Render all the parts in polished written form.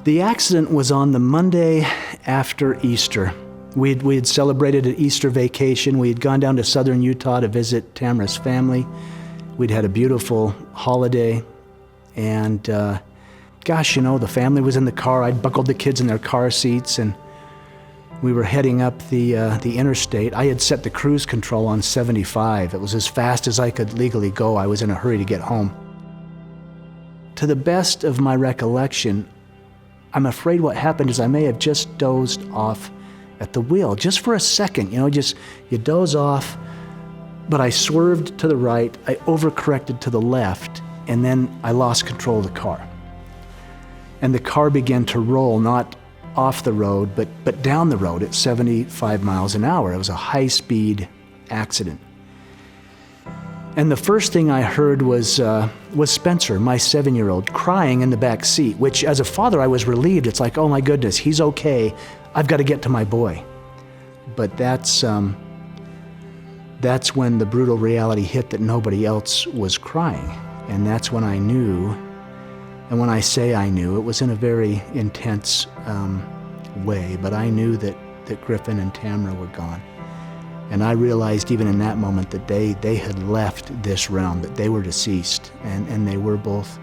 The accident was on the Monday after Easter. We had celebrated an Easter vacation. We had gone down to southern Utah to visit Tamara's family. We'd had a beautiful holiday. And gosh, the family was in the car. I'd buckled the kids in their car seats, and we were heading up the interstate. I had set the cruise control on 75. It was as fast as I could legally go. I was in a hurry to get home. To the best of my recollection, I'm afraid what happened is I may have just dozed off at the wheel, just for a second, you doze off, but I swerved to the right, I overcorrected to the left, and then I lost control of the car. And the car began to roll, not off the road, but down the road at 75 miles an hour. It was a high-speed accident. And the first thing I heard was Spencer, my 7-year-old, crying in the back seat, which as a father I was relieved. It's like, oh my goodness, he's okay. I've got to get to my boy. But that's when the brutal reality hit that nobody else was crying. And that's when I knew, and when I say I knew, it was in a very intense way, but I knew that Griffin and Tamara were gone. And I realized even in that moment that they had left this realm, that they were deceased, and they were both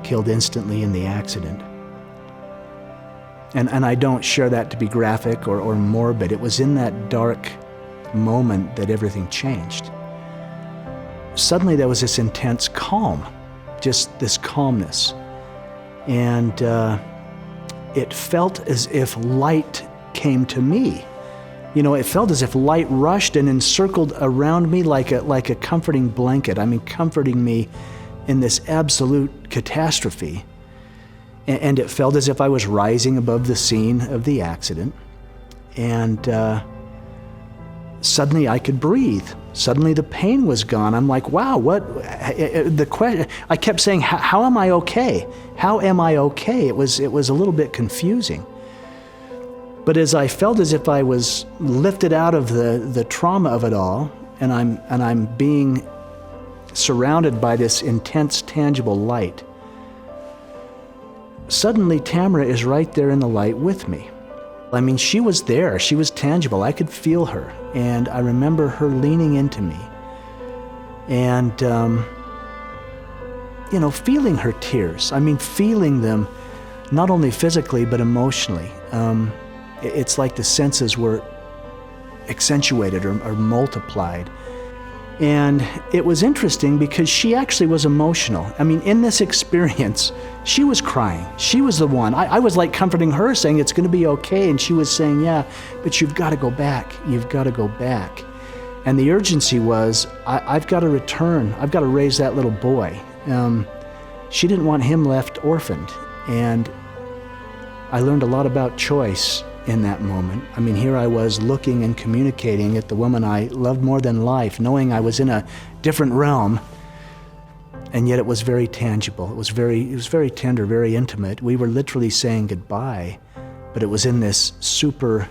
killed instantly in the accident. And I don't share that to be graphic or morbid. It was in that dark moment that everything changed. Suddenly there was this intense calm, just this calmness. And it felt as if light came to me. It felt as if light rushed and encircled around me like a comforting blanket. Comforting me in this absolute catastrophe. And it felt as if I was rising above the scene of the accident. And suddenly I could breathe. Suddenly the pain was gone. I'm like, wow, what? The question, I kept saying, how am I okay? How am I okay? It was a little bit confusing. But as I felt as if I was lifted out of the trauma of it all, and I'm being surrounded by this intense, tangible light, suddenly Tamara is right there in the light with me. She was there. She was tangible. I could feel her. And I remember her leaning into me and, feeling her tears. Feeling them not only physically, but emotionally. It's like the senses were accentuated or multiplied. And it was interesting because she actually was emotional. In this experience, she was crying. She was the one. I was like comforting her, saying it's going to be okay. And she was saying, yeah, but you've got to go back. You've got to go back. And the urgency was, I've got to return. I've got to raise that little boy. She didn't want him left orphaned. And I learned a lot about choice in that moment. Here I was looking and communicating at the woman I loved more than life, knowing I was in a different realm, and yet it was very tangible. It was very tender, very intimate. We were literally saying goodbye, but it was in this super,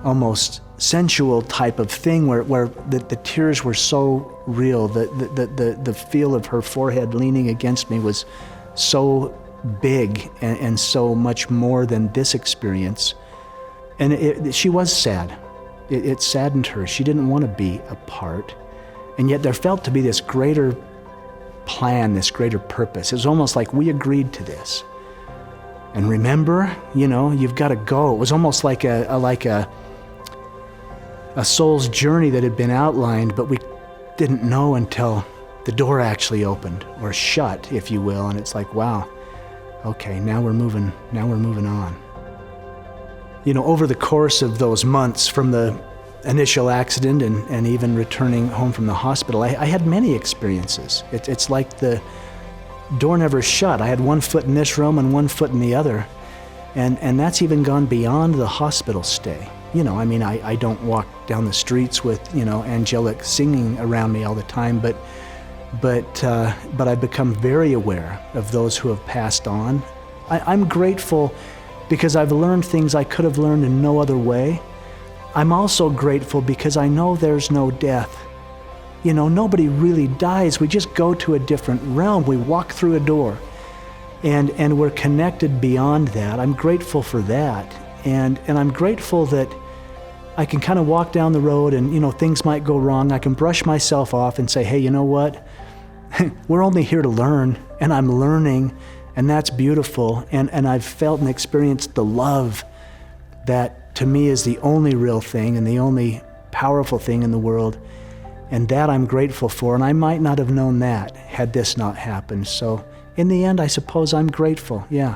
almost sensual type of thing where the tears were so real. The feel of her forehead leaning against me was so big and so much more than this experience. And she was sad. It saddened her. She didn't want to be apart. And yet there felt to be this greater plan, this greater purpose. It was almost like we agreed to this. And remember, you've got to go. It was almost like a soul's journey that had been outlined, but we didn't know until the door actually opened, or shut, if you will. And it's like, wow, okay, now we're moving on. Over the course of those months from the initial accident and even returning home from the hospital, I had many experiences. It's like the door never shut. I had one foot in this realm and one foot in the other. And that's even gone beyond the hospital stay. I don't walk down the streets with, angelic singing around me all the time, but I've become very aware of those who have passed on. I'm grateful because I've learned things I could have learned in no other way. I'm also grateful because I know there's no death. Nobody really dies. We just go to a different realm. We walk through a door. And we're connected beyond that. I'm grateful for that. And I'm grateful that I can kind of walk down the road and, things might go wrong. I can brush myself off and say, hey, you know what? We're only here to learn, and I'm learning, and that's beautiful. And I've felt and experienced the love that to me is the only real thing and the only powerful thing in the world. And that I'm grateful for. And I might not have known that had this not happened. So in the end, I suppose I'm grateful, yeah.